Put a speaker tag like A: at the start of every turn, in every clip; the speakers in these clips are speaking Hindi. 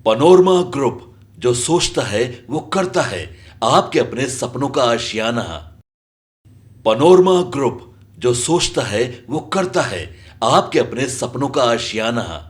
A: पनोरमा ग्रुप, जो सोचता है वो करता है, आपके अपने सपनों का आशियाना। पनोरमा ग्रुप, जो सोचता है वो करता है, आपके अपने सपनों का आशियाना।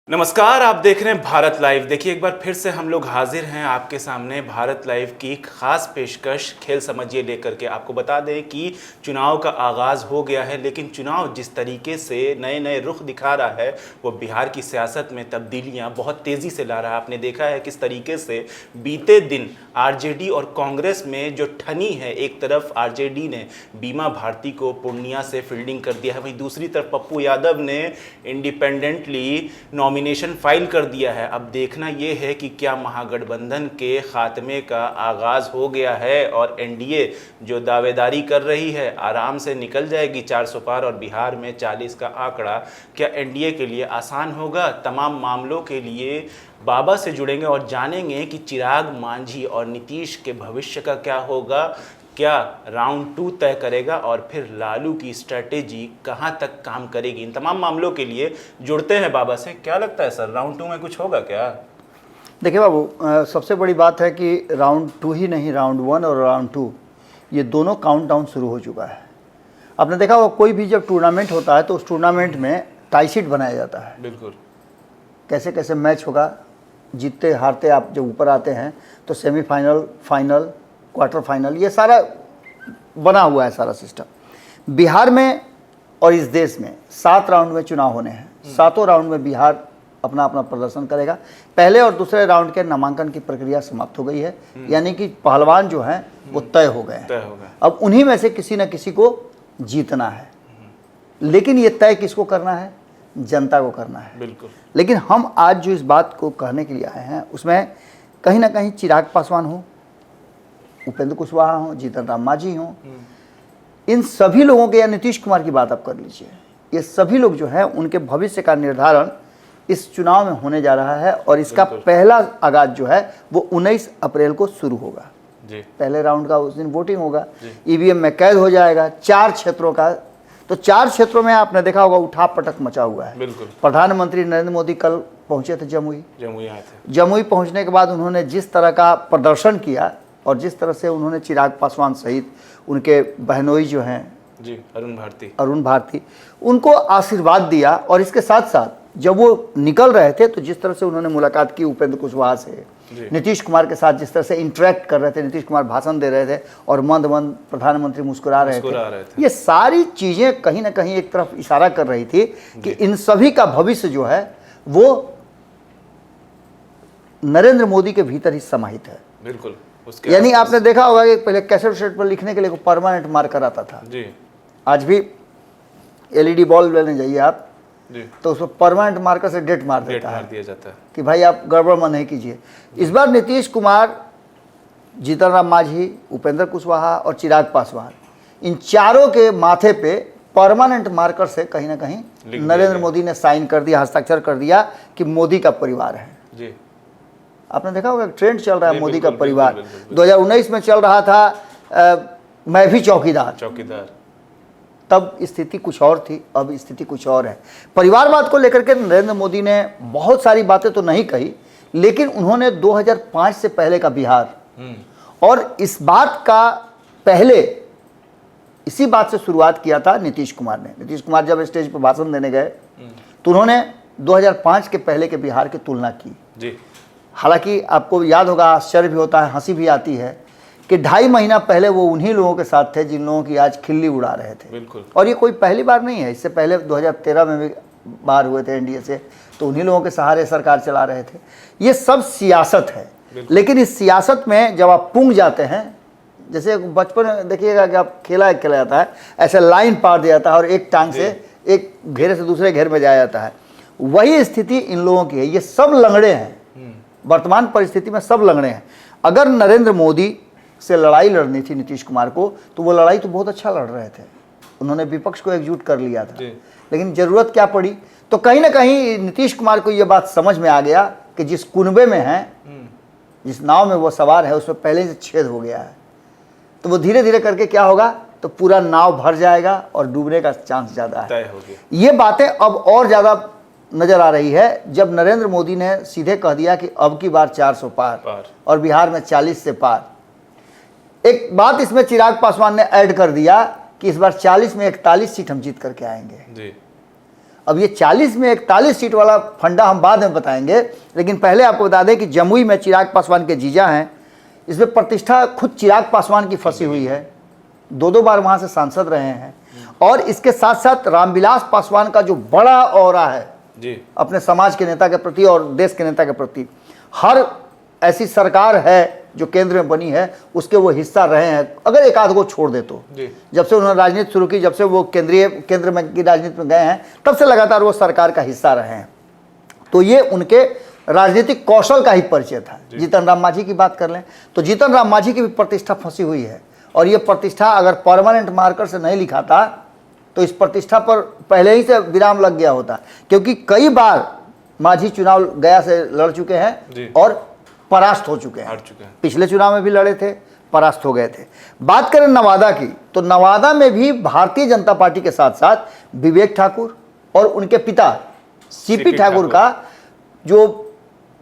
B: नमस्कार, आप देख रहे हैं भारत लाइव। देखिए, एक बार फिर से हम लोग हाजिर हैं आपके सामने भारत लाइव की खास पेशकश खेल समझिए लेकर के। आपको बता दें कि चुनाव का आगाज़ हो गया है, लेकिन चुनाव जिस तरीके से नए नए रुख दिखा रहा है वो बिहार की सियासत में तब्दीलियां बहुत तेज़ी से ला रहा है। आपने देखा है किस तरीके से बीते दिन आरजेडी और कांग्रेस में जो ठनी है, एक तरफ आरजेडी ने बीमा भारती को पूर्णिया से फील्डिंग कर दिया है, वहीं दूसरी तरफ पप्पू यादव ने इंडिपेंडेंटली नॉमिनेशन फाइल कर दिया है। अब देखना यह है कि क्या महागठबंधन के खात्मे का आगाज़ हो गया है और एनडीए जो दावेदारी कर रही है आराम से निकल जाएगी 400 पार और बिहार में 40 का आंकड़ा क्या एनडीए के लिए आसान होगा। तमाम मामलों के लिए बाबा से जुड़ेंगे और जानेंगे कि चिराग मांझी और नीतीश के भविष्य का क्या होगा, क्या राउंड 2 तय करेगा और फिर लालू की स्ट्रैटेजी कहां तक काम करेगी। इन तमाम मामलों के लिए जुड़ते हैं बाबा से। क्या लगता है सर, राउंड 2 में कुछ होगा क्या?
C: देखिए बाबू, सबसे बड़ी बात है कि राउंड 2 ही नहीं, राउंड 1 और राउंड 2 ये दोनों काउंटडाउन शुरू हो चुका है। आपने देखा होगा कोई भी जब टूर्नामेंट होता है तो उस टूर्नामेंट में टाई शीट बनाया जाता है।
B: बिल्कुल,
C: कैसे कैसे मैच होगा, जीतते हारते आप जब ऊपर आते हैं तो सेमीफाइनल, फाइनल, क्वार्टर फाइनल, ये सारा बना हुआ है सारा सिस्टम। बिहार में और इस देश में 7 राउंड में चुनाव होने हैं। 7 राउंड में बिहार अपना अपना प्रदर्शन करेगा। पहले और दूसरे राउंड के नामांकन की प्रक्रिया समाप्त हो गई है, यानी कि पहलवान जो हैं वो तय हो गए हैं। अब उन्हीं में से किसी न किसी को जीतना है, लेकिन ये तय किसको करना है? जनता को करना है।
B: बिल्कुल।
C: लेकिन हम आज जो इस बात को कहने के लिए आए हैं उसमें कहीं ना कहीं चिराग पासवान हो, उपेंद्र कुशवाहा हो, जीतन राम मांझी हो, इन सभी लोगों के, या नीतीश कुमार की बात आप कर लीजिए, ये सभी लोग जो है उनके भविष्य का निर्धारण इस चुनाव में होने जा रहा है। और इसका पहला आगाज जो है वो 19 अप्रैल को शुरू होगा जी। पहले राउंड का उस दिन वोटिंग होगा, ईवीएम में कैद हो जाएगा 4 क्षेत्रों का। तो 4 क्षेत्रों में आपने देखा होगा उठा पटक मचा हुआ है।
B: बिल्कुल।
C: प्रधानमंत्री नरेंद्र मोदी कल पहुंचे थे जमुई
B: आए थे।
C: जमुई पहुंचने के बाद उन्होंने जिस तरह का प्रदर्शन किया और जिस तरह से उन्होंने चिराग पासवान सहित उनके बहनोई जो हैं
B: जी,
C: अरुण भारती, उनको आशीर्वाद दिया। और इसके साथ साथ जब वो निकल रहे थे तो जिस तरह से उन्होंने मुलाकात की उपेंद्र कुशवाहा से, नीतीश कुमार के साथ जिस तरह से इंटरेक्ट कर रहे थे, नीतीश कुमार भाषण दे रहे थे और मंद मंद प्रधानमंत्री मुस्कुरा रहे थे। ये सारी चीजें कहीं ना कहीं एक तरफ इशारा कर रही थी कि इन सभी का भविष्य जो है वो नरेंद्र मोदी के भीतर ही समाहित है।
B: बिल्कुल।
C: यानी आपने देखा होगा कि पहले कैसेट सेट पर लिखने के लिए परमानेंट मार्कर आता था जी। आज भी एलईडी बॉल्ब लेने जाइए आप जी, तो उसको परमानेंट मार्कर से डेट मार दिया जाता है कि भाई आप गड़बड़ मत नहीं कीजिए। इस बार नीतीश कुमार, जीतन राम मांझी, उपेंद्र कुशवाहा और चिराग पासवान, इन चारों के माथे पे परमानेंट मार्कर से कहीं ना कहीं नरेंद्र मोदी ने साइन कर दिया, हस्ताक्षर कर दिया कि मोदी का परिवार है जी। आपने देखा होगा ट्रेंड चल रहा है मोदी का परिवार। 2019 में चल रहा था मैं भी चौकीदार, तब स्थिति कुछ और थी, अब स्थिति कुछ और है। परिवारवाद को लेकर के नरेंद्र मोदी ने बहुत सारी बातें तो नहीं कही, लेकिन उन्होंने 2005 से पहले का बिहार और इस बात का पहले इसी बात से शुरुआत किया था नीतीश कुमार ने। नीतीश कुमार जब स्टेज पर भाषण देने गए तो उन्होंने 2005 के पहले के बिहार की तुलना की जी। हालांकि आपको याद होगा, आश्चर्य भी होता है, हंसी भी आती है कि 2.5 महीना पहले वो उन्हीं लोगों के साथ थे जिन लोगों की आज खिल्ली उड़ा रहे थे। बिल्कुल। और ये कोई पहली बार नहीं है, इससे पहले 2013 में भी बाहर हुए थे एनडीए से, तो उन्हीं लोगों के सहारे सरकार चला रहे थे। ये सब सियासत है, लेकिन इस सियासत में जब आप पुंग जाते हैं, जैसे बचपन में देखिएगा कि आप खेला जाता है, ऐसे लाइन पार दिया जाता है और एक टांग से एक घेरे से दूसरे घेर में जाया जाता है। वही स्थिति इन लोगों की है। ये सब लंगड़े हैं, वर्तमान परिस्थिति में सब लंगड़े हैं। अगर नरेंद्र मोदी से लड़ाई लड़नी थी नीतीश कुमार को, तो वो लड़ाई तो बहुत अच्छा लड़ रहे थे, उन्होंने विपक्ष को एकजुट कर लिया था। लेकिन जरूरत क्या पड़ी, तो कहीं ना कहीं नीतीश कुमार को ये बात समझ में आ गया कि जिस कुनबे में है, जिस नाव में वो सवार है, उसमें पहले से छेद हो गया है। तो वो धीरे धीरे करके क्या होगा, तो पूरा नाव भर जाएगा और डूबने का चांस ज़्यादा है। ये बातें अब और ज़्यादा नजर आ रही है जब नरेंद्र मोदी ने सीधे कह दिया कि अब की बार 400 पार और बिहार में 40 से पार। एक बात इसमें चिराग पासवान ने ऐड कर दिया कि इस बार 40 में 41 सीट हम जीत करके आएंगे जी। अब ये 40 में 41 सीट वाला फंडा हम बाद में बताएंगे, लेकिन पहले आपको बता दें कि जमुई में चिराग पासवान के जीजा हैं, इसमें प्रतिष्ठा खुद चिराग पासवान की फंसी हुई है, 2-2 बार वहाँ से सांसद रहे हैं। और इसके साथ साथ रामविलास पासवान का जो बड़ा ऑरा है जी अपने समाज के नेता के प्रति और देश के नेता के प्रति, हर ऐसी सरकार है जो केंद्र में बनी है उसके वो हिस्सा रहे हैं, अगर एक आध को छोड़ दे तो। जब से उन्होंने राजनीति शुरू की, जब से वो केंद्र में की राजनीति में गए हैं, तब से लगातार वो सरकार का हिस्सा रहे हैं। तो ये उनके राजनीतिक कौशल का ही परिचय था। जीतन राम मांझी की बात कर लें तो जीतन राम मांझी की भी प्रतिष्ठा फंसी हुई है, और ये प्रतिष्ठा अगर परमानेंट मार्कर से नहीं लिखाता तो इस प्रतिष्ठा पर पहले ही से विराम लग गया होता, क्योंकि कई बार मांझी चुनाव गया से लड़ चुके हैं और परास्त हो चुके हैं। पिछले चुनाव में भी लड़े थे, परास्त हो गए थे। बात करें नवादा की तो नवादा में भी भारतीय जनता पार्टी के साथ साथ विवेक ठाकुर और उनके पिता सीपी ठाकुर का जो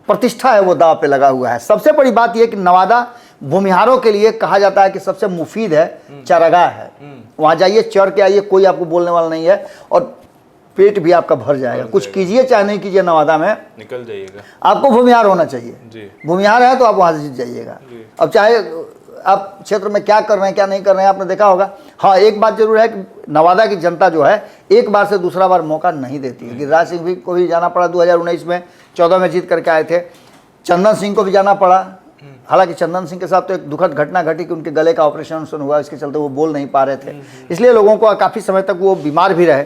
C: प्रतिष्ठा है वो दांव पे लगा हुआ है। सबसे बड़ी बात यह कि नवादा भूमिहारों के लिए कहा जाता है कि सबसे मुफीद है, चारागाह है। वहां जाइए, चढ़ के आइए, कोई आपको बोलने वाला नहीं है और पेट भी आपका भर जाएगा। कुछ कीजिए चाहे नहीं कीजिए, नवादा में निकल जाइएगा। आपको भूमिहार होना चाहिए, भूमिहार है तो आप वहां से जीत जाइएगा। अब चाहे आप क्षेत्र में क्या कर रहे हैं क्या नहीं कर रहे हैं आपने देखा होगा। हाँ, एक बात जरूर है कि नवादा की जनता जो है एक बार से दूसरा बार मौका नहीं देती है। गिरिराज सिंह भी को भी जाना पड़ा 2019 में, 14 में जीत करके आए थे। चंदन सिंह को भी जाना पड़ा, हालांकि चंदन सिंह के साथ तो एक दुखद घटना घटी कि उनके गले का ऑपरेशन हुआ, इसके चलते वो बोल नहीं पा रहे थे, इसलिए लोगों को काफ़ी समय तक वो बीमार भी रहे।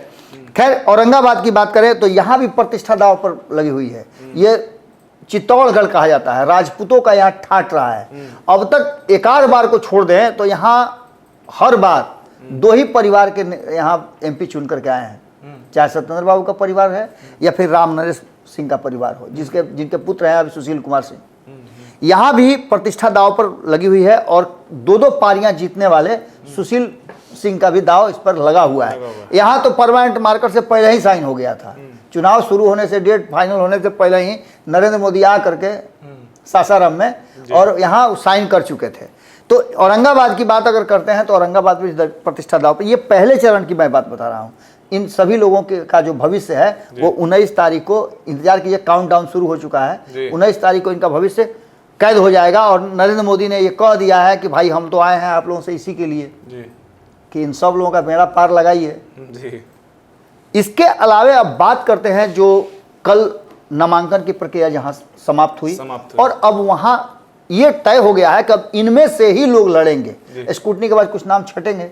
C: खैर, औरंगाबाद की बात करें तो यहाँ भी प्रतिष्ठा दांव पर लगी हुई है। ये चित्तौड़गढ़ कहा जाता है, राजपूतों का यहाँ ठाट रहा है। अब तक एक आध बार को छोड़ दें तो यहाँ हर बार 2 ही परिवार के यहाँ एमपी चुन करके आए हैं, चाहे सत्येंद्र बाबू का परिवार है या फिर राम नरेश सिंह का परिवार हो, जिनके पुत्र हैं अभी सुशील कुमार सिंह। यहाँ भी प्रतिष्ठा दाव पर लगी हुई है और 2-2 पारियां जीतने वाले सुशील सिंह का भी दाव इस पर लगा हुआ है। यहाँ तो परमानेंट मार्कर से पहले ही साइन हो गया था, चुनाव शुरू होने से, डेट फाइनल होने से पहले ही नरेंद्र मोदी आ करके सासाराम में और यहाँ साइन कर चुके थे। तो औरंगाबाद की बात अगर करते हैं तो औरंगाबाद भी प्रतिष्ठा दाव पर, ये पहले चरण की मैं बात बता रहा हूँ। इन सभी लोगों का जो भविष्य है वो 19 तारीख को, इंतजार कीजिए, काउंटडाउन शुरू हो चुका है, 19 तारीख को इनका भविष्य कैद हो जाएगा। और नरेंद्र मोदी ने ये कह दिया है कि भाई हम तो आए हैं आप लोगों से इसी के लिए कि इन सब लोगों का बेड़ा पार लगाइए। इसके अलावे अब बात करते हैं जो कल नामांकन की प्रक्रिया जहां समाप्त हुई और अब वहां ये तय हो गया है कि अब इनमें से ही लोग लड़ेंगे। स्कूटनी के बाद कुछ नाम छटेंगे,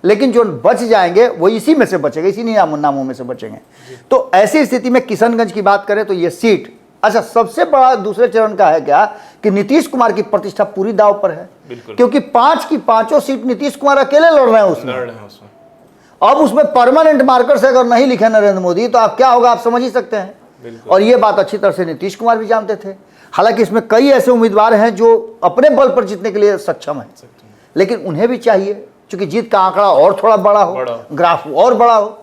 C: लेकिन जो बच जाएंगे वो इसी में से बचेंगे, इसी नामों में से बचेंगे। तो ऐसी स्थिति में किशनगंज की बात करें तो ये सीट, अच्छा, सबसे बड़ा दूसरे चरण का है क्या कि नीतीश कुमार की प्रतिष्ठा पूरी दांव पर है, क्योंकि 5 की 5 सीट नीतीश कुमार अकेले लड़ रहे हैं उसमें। अब उसमें परमानेंट मार्कर से अगर नहीं लिखे नरेंद्र मोदी तो अब क्या होगा आप समझ ही सकते हैं। और ये बात अच्छी तरह से नीतीश कुमार भी जानते थे। हालांकि इसमें कई ऐसे उम्मीदवार हैं जो अपने बल पर जीतने के लिए सक्षम है, लेकिन उन्हें भी चाहिए क्योंकि जीत का आंकड़ा और थोड़ा बड़ा हो, ग्राफ और बड़ा हो।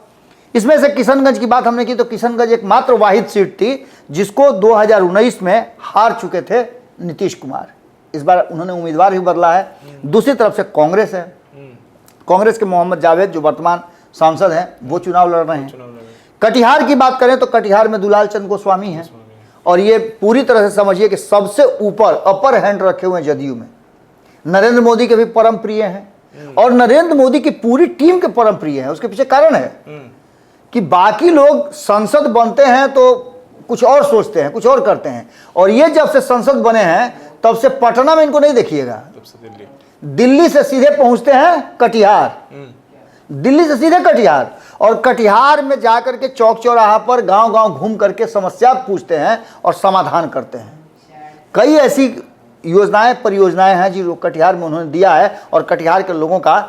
C: इसमें से किशनगंज की बात हमने की तो किशनगंज एक मात्र वाहिद सीट थी जिसको 2019 में हार चुके थे नीतीश कुमार। इस बार उन्होंने उम्मीदवार भी बदला है। दूसरी तरफ से कांग्रेस है, कांग्रेस के मोहम्मद जावेद जो वर्तमान सांसद हैं वो चुनाव लड़ रहे हैं। कटिहार की बात करें तो कटिहार में दुलाल चंद गोस्वामी हैं और ये पूरी तरह से समझिए कि सबसे ऊपर अपर हैंड रखे हुए हैं जदयू में। नरेंद्र मोदी के भी परम प्रिय हैं और नरेंद्र मोदी की पूरी टीम के परम प्रिय हैं। उसके पीछे कारण है कि बाकी लोग संसद बनते हैं तो कुछ और सोचते हैं, कुछ और करते हैं, और ये जब से संसद बने हैं तब से पटना में इनको नहीं देखिएगा, दिल्ली से सीधे पहुंचते हैं कटिहार, दिल्ली से सीधे कटिहार, और कटिहार में जाकर के चौक चौराहा पर गांव गांव घूम करके समस्या पूछते हैं और समाधान करते हैं। कई ऐसी योजनाएं परियोजनाएं हैं जो कटिहार में उन्होंने दिया है और कटिहार के लोगों का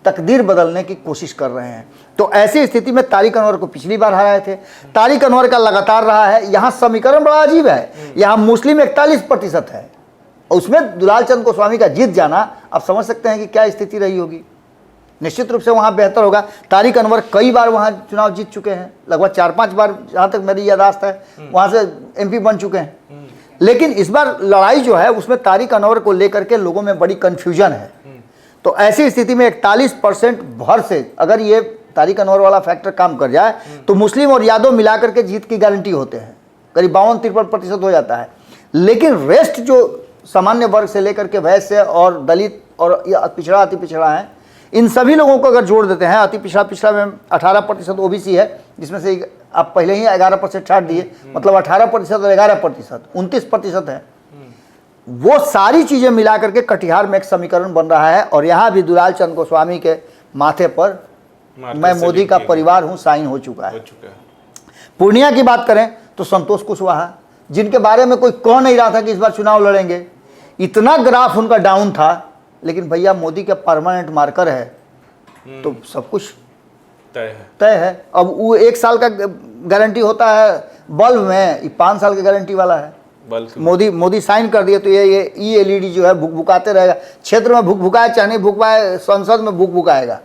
C: तकदीर बदलने की कोशिश कर रहे हैं। तो ऐसी स्थिति में तारिक अनवर को पिछली बार हराए थे, तारिक अनवर का लगातार रहा है। यहाँ समीकरण बड़ा अजीब है, यहाँ मुस्लिम 41% है, उसमें दुलाल चंद गोस्वामी का जीत जाना आप समझ सकते हैं कि क्या स्थिति रही होगी। निश्चित रूप से वहाँ बेहतर होगा। तारिक अनवर कई बार वहाँ चुनाव जीत चुके हैं, लगभग 4-5 बार जहाँ तक मेरी याददाश्त है वहाँ से MP बन चुके हैं। लेकिन इस बार लड़ाई जो है उसमें तारिक अनवर को लेकर के लोगों में बड़ी कन्फ्यूजन है। तो ऐसी स्थिति में 41% भर से अगर ये तारिक अनवर वाला फैक्टर काम कर जाए तो मुस्लिम और यादव मिलाकर के जीत की गारंटी होते हैं, करीब 52-53% हो जाता है। लेकिन रेस्ट जो सामान्य वर्ग से लेकर के वैश्य और दलित और पिछड़ा अति पिछड़ा है, इन सभी लोगों को अगर जोड़ देते हैं, अति पिछड़ा में 18% OBC है, जिसमें से आप पहले ही 11% छाट दिए, मतलब 18% और 11% 29% है। वो सारी चीजें मिला करके कटिहार में एक समीकरण बन रहा है और यहाँ भी दुलाल चंद गोस्वामी के माथे पर मैं मोदी का परिवार हूँ साइन हो चुका है। पूर्णिया की बात करें तो संतोष कुशवाहा, जिनके बारे में कोई कह नहीं रहा था कि इस बार चुनाव लड़ेंगे, इतना ग्राफ उनका डाउन था, लेकिन भैया मोदी के परमानेंट मार्कर है तो सब कुछ तय है। अब वो 1 साल का गारंटी होता है बल्ब में, 5 साल की गारंटी वाला है। मोदी साइन कर दिए तो ये LED जो है भुकभुकाते रहेगा, क्षेत्र में भुकभुकाए चाहे नहीं भुकवाए, संसद में भुकभुकाएगा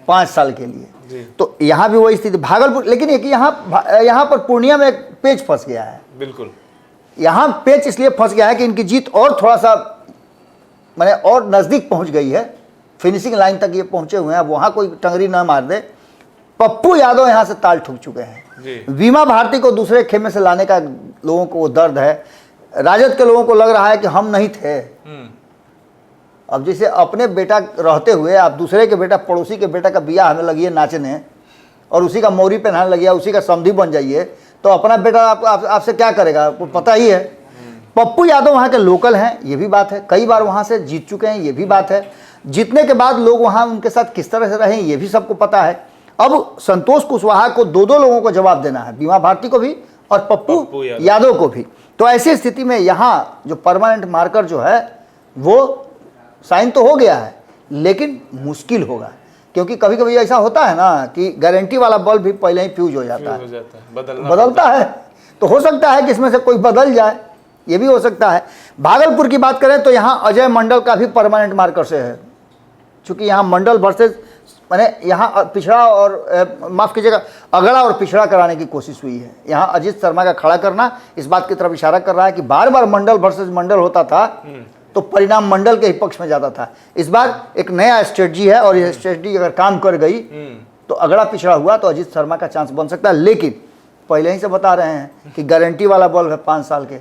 C: 5 साल के लिए। तो यहाँ भी वही स्थिति भागलपुर, लेकिन एक यहाँ पर पूर्णिया में एक पेच फंस गया है।
B: बिल्कुल,
C: यहाँ पेच इसलिए फंस गया है कि इनकी जीत और थोड़ा सा मैंने और नज़दीक पहुँच गई है, फिनिशिंग लाइन तक ये पहुँचे हुए हैं। अब वहाँ कोई टंगरी ना मार दे। पप्पू यादव यहाँ से ताल ठुक चुके हैं। वीमा भारती को दूसरे खेमे से लाने का लोगों को वो दर्द है। राजद के लोगों को लग रहा है कि हम नहीं थे। अब जैसे अपने बेटा रहते हुए आप दूसरे के बेटा, पड़ोसी के बेटा का बियाह हमें लगिए नाचने और उसी का मौरी पहनाने लगिए, उसी का समधी बन जाइए, तो अपना बेटा आपसे क्या करेगा, आपको पता ही है। पप्पू यादव वहाँ के लोकल हैं, ये भी बात है, कई बार वहाँ से जीत चुके हैं, ये भी बात है। जीतने के बाद लोग वहाँ उनके साथ किस तरह से रहे ये भी सबको पता है। अब संतोष कुशवाहा को दो लोगों को जवाब देना है, बीमा भारती को भी और पप्पू यादव को भी। तो ऐसी स्थिति में यहाँ जो परमानेंट मार्कर जो है वो साइन तो हो गया है, लेकिन मुश्किल होगा, क्योंकि कभी कभी ऐसा होता है ना कि गारंटी वाला बल्ब भी पहले ही फ्यूज हो जाता है, बदलता है। तो हो सकता है कि इसमें से कोई बदल जाए, ये भी हो सकता है। भागलपुर की बात करें तो यहाँ अजय मंडल का भी परमानेंट मार्कर से है, चूंकि यहाँ मंडल वर्सेस मैंने यहाँ पिछड़ा और माफ़ कीजिएगा अगड़ा और पिछड़ा कराने की कोशिश हुई है। यहाँ अजीत शर्मा का खड़ा करना इस बात की तरफ इशारा कर रहा है कि बार बार मंडल वर्सेस मंडल होता था तो परिणाम मंडल के ही पक्ष में जाता था। इस बार एक नया स्ट्रेटजी है और यह स्ट्रेटजी अगर काम कर गई तो अगड़ा पिछड़ा हुआ तो अजीत शर्मा का चांस बन सकता है। लेकिन पहले ही से बता रहे हैं कि गारंटी वाला बल्ब है 5 साल के,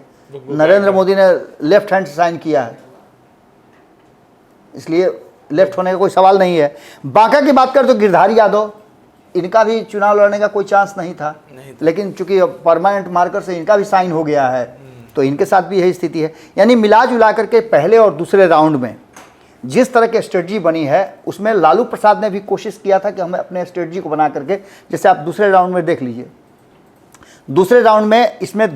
C: नरेंद्र मोदी ने लेफ्ट हैंड से साइन किया है, इसलिए लेफ्ट होने का कोई सवाल नहीं है। बांका की बात करें तो गिरधारी यादव, इनका भी चुनाव लड़ने का कोई चांस नहीं था, लेकिन चूंकि परमानेंट मार्कर से इनका भी साइन हो गया है तो इनके साथ भी यही स्थिति है। यानी मिला जुला करके पहले और दूसरे राउंड में जिस तरह की स्ट्रेटजी बनी है उसमें लालू प्रसाद ने भी कोशिश किया था कि हमें अपने स्ट्रेटजी को बना करके, जैसे आप दूसरे राउंड में देख लीजिए, दूसरे राउंड में इसमें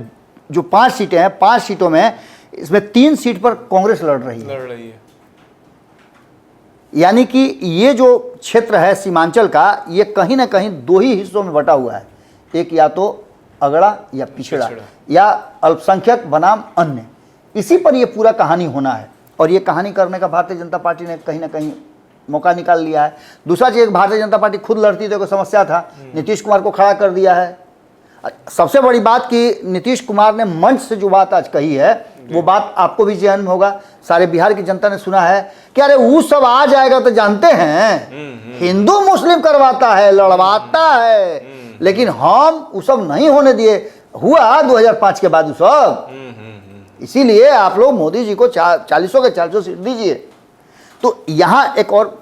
C: जो 5 सीटें हैं, 5 सीटों में इसमें 3 सीट पर कांग्रेस लड़ रही है। यानी कि ये जो क्षेत्र है सीमांचल का, ये कहीं ना कहीं 2 ही हिस्सों में बटा हुआ है, एक या तो अगड़ा या पिछड़ा या अल्पसंख्यक बनाम अन्य। इसी पर यह पूरा कहानी होना है और ये कहानी करने का भारतीय जनता पार्टी ने कहीं ना कहीं मौका निकाल लिया है। दूसरा चीज, भारतीय जनता पार्टी खुद लड़ती तो कोई समस्या था, नीतीश कुमार को खड़ा कर दिया है। सबसे बड़ी बात कि नीतीश कुमार ने मंच से जो बात आज कही है वो बात आपको भी ज़हन में होगा, सारे बिहार की जनता ने सुना है कि अरे वो सब आ जाएगा तो जानते हैं हिंदू मुस्लिम करवाता है, लड़वाता है, लेकिन हम वो सब नहीं होने दिए। हुआ 2005 के बाद वो सब, इसीलिए आप लोग मोदी जी को 40 के 40 सीट दीजिए। तो यहाँ एक और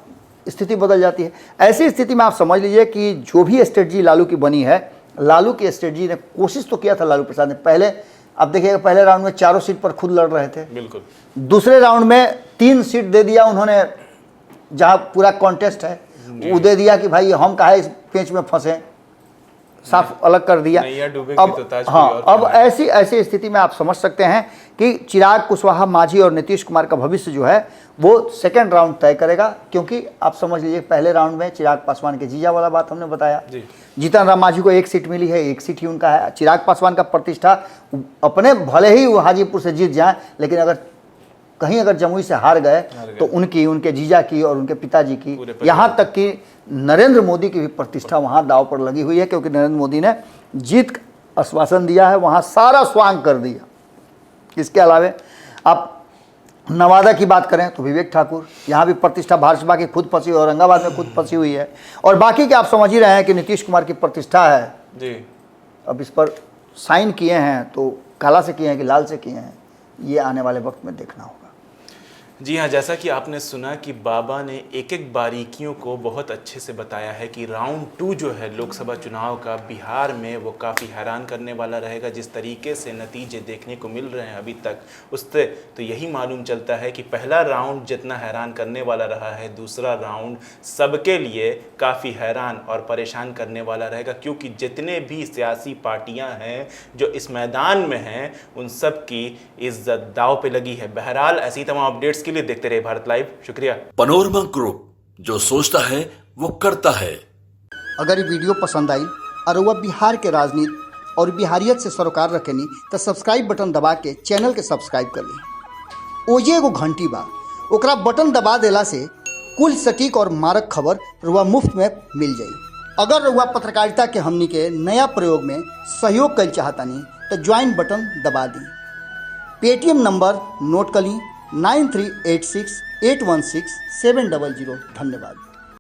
C: स्थिति बदल जाती है। ऐसी स्थिति में आप समझ लीजिए कि जो भी स्ट्रेटजी लालू की बनी है, लालू की स्ट्रेटजी ने कोशिश तो किया था लालू प्रसाद ने, पहले आप देखिएगा पहले राउंड में 4 सीट पर खुद लड़ रहे थे, बिल्कुल। दूसरे राउंड में 3 सीट दे दिया उन्होंने, जहां पूरा कॉन्टेस्ट है वो दे दिया कि भाई हम काहे इस पेच में फंसे, साफ अलग कर दिया। अब ऐसी स्थिति में आप समझ सकते हैं कि चिराग कुशवाहा, मांझी और नीतीश कुमार का भविष्य जो है वो सेकंड राउंड तय करेगा। क्योंकि आप समझ लीजिए पहले राउंड में चिराग पासवान के जीजा वाला बात हमने बताया, जीतन राम मांझी को 1 सीट मिली है, 1 सीट ही उनका है। चिराग पासवान का प्रतिष्ठा अपने भले ही वो हाजीपुर से जीत जाए, लेकिन अगर कहीं अगर जमुई से हार गए तो उनकी, उनके जीजा की और उनके पिताजी की, यहाँ तक कि नरेंद्र मोदी की भी प्रतिष्ठा वहाँ दाव पर लगी हुई है, क्योंकि नरेंद्र मोदी ने जीत का आश्वासन दिया है, वहाँ सारा स्वांग कर दिया। इसके अलावा आप नवादा की बात करें तो विवेक ठाकुर, यहाँ भी प्रतिष्ठा भाजपा की खुद फंसी हुई, औरंगाबाद में खुद फंसी हुई है, और बाकी के आप समझ ही रहे हैं कि नीतीश कुमार की प्रतिष्ठा है
B: जी।
C: अब इस पर साइन किए हैं तो काला से किए हैं कि लाल से किए हैं, ये आने वाले वक्त में देखना होगा।
B: जी हाँ, जैसा कि आपने सुना कि बाबा ने एक एक बारीकियों को बहुत अच्छे से बताया है कि राउंड 2 जो है लोकसभा चुनाव का बिहार में वो काफ़ी हैरान करने वाला रहेगा। जिस तरीके से नतीजे देखने को मिल रहे हैं अभी तक, उससे तो यही मालूम चलता है कि पहला राउंड जितना हैरान करने वाला रहा है, दूसरा राउंड सबके लिए काफ़ी हैरान और परेशान करने वाला रहेगा, क्योंकि जितने भी सियासी पार्टियाँ हैं जो इस मैदान में हैं उन सब की इज्जत दाव पे लगी है। बहरहाल ऐसी तमाम अपडेट्स के लिए देखते रहे भारत लाइव। शुक्रिया।
A: पनोरमा ग्रुप, जो सोचता है वो करता है।
C: अगर ये वीडियो पसंद आई और वह बिहार के राजनीति और बिहारियत से सरोकार रखेनी तो सब्सक्राइब बटन दबा के चैनल के सब्सक्राइब कर ली। ओजे एगो घंटी बा, ओकरा बटन दबा देला से कुल सटीक और मारक खबर रुआ मुफ्त में मिल जाई। अगर रुआ पत्रकारिता के हमनी के नया प्रयोग में सहयोग कर चाहतानी तो ज्वाइन बटन दबा दी। पेटीएम नंबर नोट कर ली 9386816700। धन्यवाद।